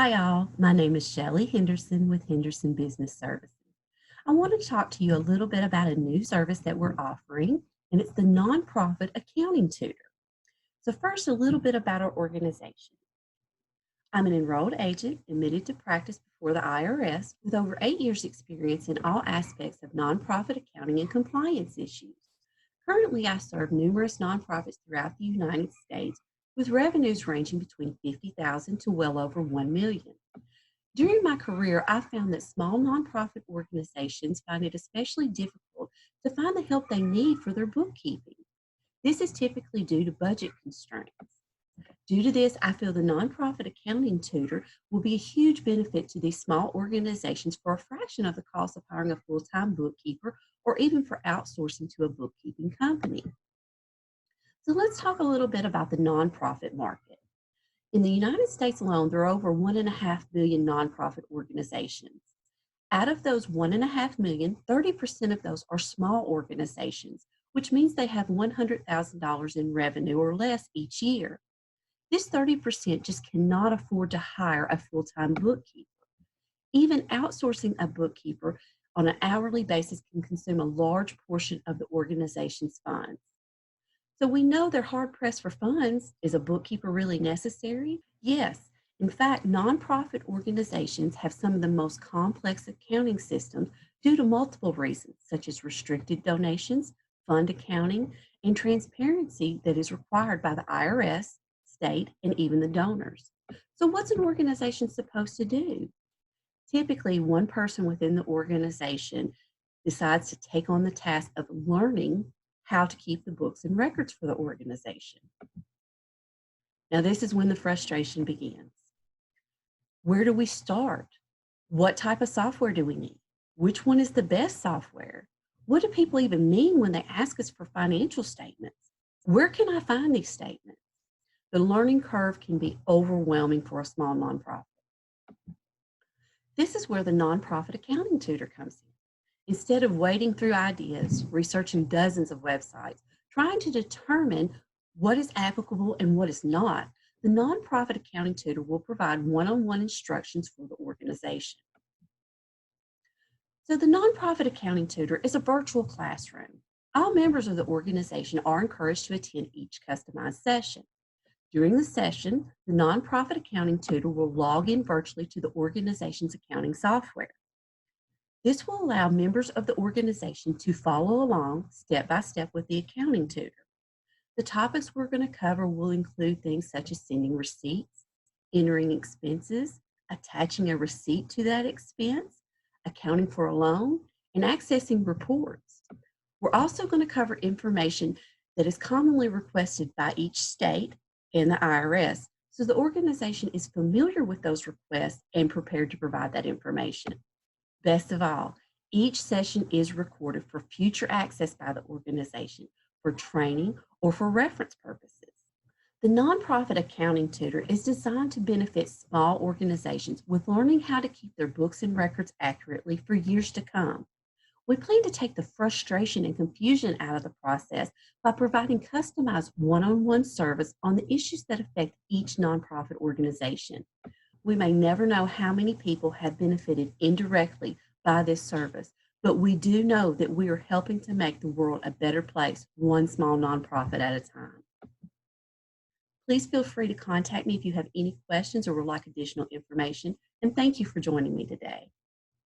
Hi all, my name is Shelley Henderson with Henderson Business Services. I want to talk to you a little bit about a new service that we're offering, and it's the Nonprofit Accounting Tutor. So first, a little bit about our organization. I'm an enrolled agent admitted to practice before the IRS with over 8 years experience in all aspects of nonprofit accounting and compliance issues. Currently, I serve numerous nonprofits throughout the United States with revenues ranging between $50,000 to well over $1 million. During my career, I found that small nonprofit organizations find it especially difficult to find the help they need for their bookkeeping. This is typically due to budget constraints. Due to this, I feel the nonprofit accounting tutor will be a huge benefit to these small organizations for a fraction of the cost of hiring a full-time bookkeeper or even for outsourcing to a bookkeeping company. So let's talk a little bit about the nonprofit market. In the United States alone, there are over 1.5 million nonprofit organizations. Out of those 1.5 million, 30% of those are small organizations, which means they have $100,000 in revenue or less each year. This 30% just cannot afford to hire a full-time bookkeeper. Even outsourcing a bookkeeper on an hourly basis can consume a large portion of the organization's funds. So we know they're hard pressed for funds. Is a bookkeeper really necessary? Yes. In fact, nonprofit organizations have some of the most complex accounting systems due to multiple reasons, such as restricted donations, fund accounting, and transparency that is required by the IRS, state, and even the donors. So what's an organization supposed to do? Typically, one person within the organization decides to take on the task of learning how to keep the books and records for the organization. Now, this is when the frustration begins. Where do we start? What type of software do we need? Which one is the best software? What do people even mean when they ask us for financial statements? Where can I find these statements? The learning curve can be overwhelming for a small nonprofit. This is where the nonprofit accounting tutor comes in. Instead of wading through ideas, researching dozens of websites, trying to determine what is applicable and what is not, the nonprofit accounting tutor will provide one-on-one instructions for the organization. So the nonprofit accounting tutor is a virtual classroom. All members of the organization are encouraged to attend each customized session. During the session, the nonprofit accounting tutor will log in virtually to the organization's accounting software. This will allow members of the organization to follow along step by step with the accounting tutor. The topics we're going to cover will include things such as sending receipts, entering expenses, attaching a receipt to that expense, accounting for a loan, and accessing reports. We're also going to cover information that is commonly requested by each state and the IRS, so the organization is familiar with those requests and prepared to provide that information. Best of all, each session is recorded for future access by the organization for training or for reference purposes. The nonprofit accounting tutor is designed to benefit small organizations with learning how to keep their books and records accurately for years to come. We plan to take the frustration and confusion out of the process by providing customized one-on-one service on the issues that affect each nonprofit organization. We may never know how many people have benefited indirectly by this service, but we do know that we are helping to make the world a better place, one small nonprofit at a time. Please feel free to contact me if you have any questions or would like additional information, and thank you for joining me today.